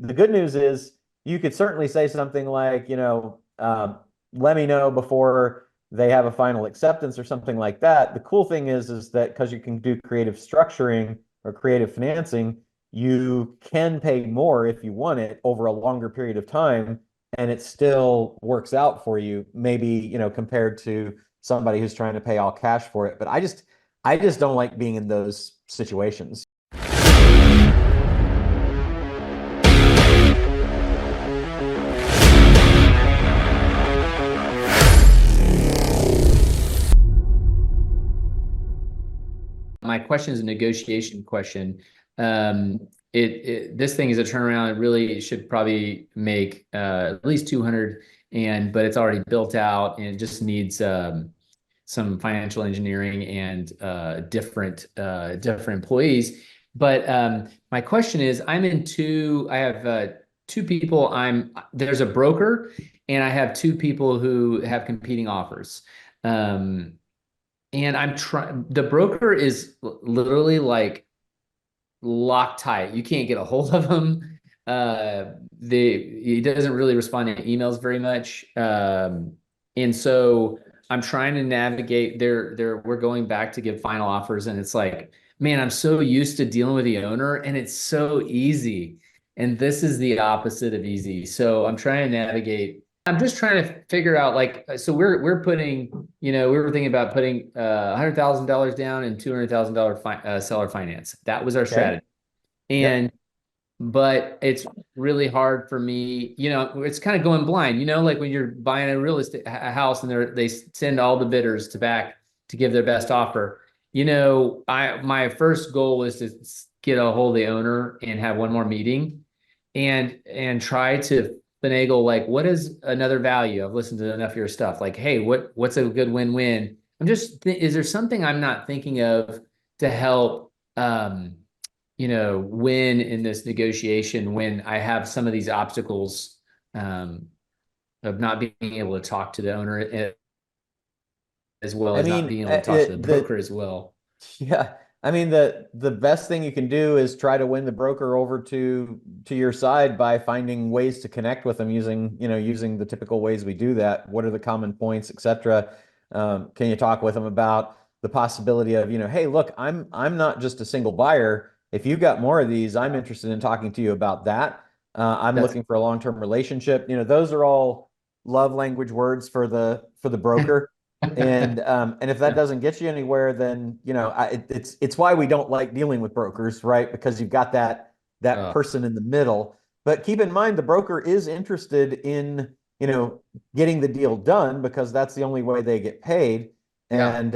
the good news is you could certainly say something like, let me know before they have a final acceptance or something like that. The cool thing is that because you can do creative structuring or creative financing, you can pay more if you want it over a longer period of time, and it still works out for you, maybe, compared to somebody who's trying to pay all cash for it. But I just don't like being in those situations. My question is a negotiation question. This thing is a turnaround. It really should probably make at least 200, but it's already built out and it just needs some financial engineering and different employees. But my question is, I have two people. There's a broker, and I have two people who have competing offers. Um, and I'm trying, the broker is literally like locked tight. You can't get a hold of him. He doesn't really respond to emails very much. And so I'm trying to navigate we're going back to give final offers. And it's like, man, I'm so used to dealing with the owner and it's so easy. And this is the opposite of easy. So I'm trying to navigate. I'm just trying to figure out, like, so we're putting, we were thinking about putting $100,000 down and $200,000 seller finance. That was our Okay. strategy. Yep. And but it's really hard for me, it's kind of going blind, like when you're buying a real estate house and they send all the bidders to back to give their best offer. My first goal was to get a hold of the owner and have one more meeting and try to finagle, like, what is another value? I've listened to enough of your stuff. Like, hey, what's a good win-win? Is there something I'm not thinking of to help win in this negotiation when I have some of these obstacles um, of not being able to talk to the owner as well I as not mean, being able to talk to the broker as well. yeah, I mean, the best thing you can do is try to win the broker over to your side by finding ways to connect with them using the typical ways we do that. What are the common points, etc. Can you talk with them about the possibility of, hey, look, I'm not just a single buyer. If you've got more of these, I'm interested in talking to you about that. I'm That's looking for a long-term relationship. Those are all love language words for the broker. And if that yeah. doesn't get you anywhere, then it's why we don't like dealing with brokers, right? Because you've got that Uh, person in the middle. But keep in mind, the broker is interested in getting the deal done because that's the only way they get paid. yeah. And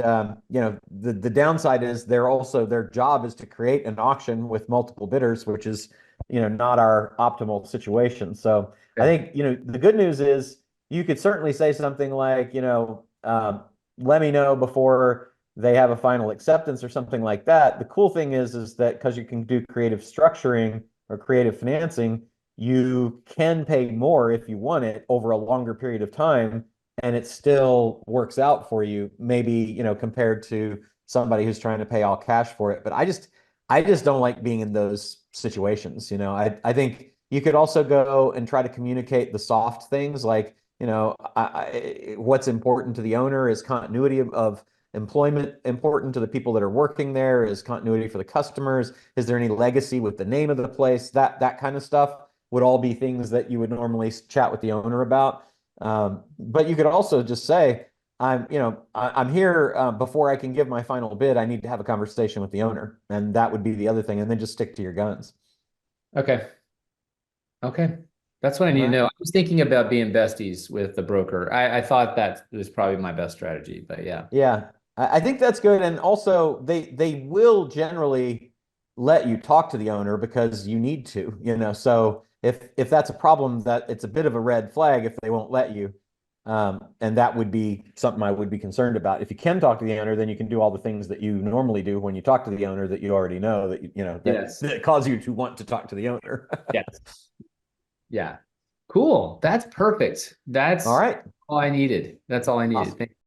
the downside is their job is to create an auction with multiple bidders, which is not our optimal situation. So I Okay. think the good news is you could certainly say something like, let me know before they have a final acceptance or something like that. The cool thing is that because you can do creative structuring or creative financing, you can pay more if you want it over a longer period of time, and it still works out for you, maybe, compared to somebody who's trying to pay all cash for it. But I just don't like being in those situations. I think you could also go and try to communicate the soft things like, what's important to the owner is continuity of employment important to the people that are working there, is continuity for the customers, is there any legacy with the name of the place, that kind of stuff would all be things that you would normally chat with the owner about. But you could also just say, I'm here, before I can give my final bid, I need to have a conversation with the owner, and that would be the other thing, and then just stick to your guns. Okay. Okay. That's what I All need to right. know. I was thinking about being besties with the broker. I thought that was probably my best strategy, but yeah. Yeah, I think that's good. And also, they will generally let you talk to the owner because you need to. So if that's a problem, that it's a bit of a red flag if they won't let you. And that would be something I would be concerned about. If you can talk to the owner, then you can do all the things that you normally do when you talk to the owner that you already know that that Yes. that cause you to want to talk to the owner. Yes. Yeah. Cool. That's perfect. All That's right. all I needed. That's all I needed. Awesome. Thank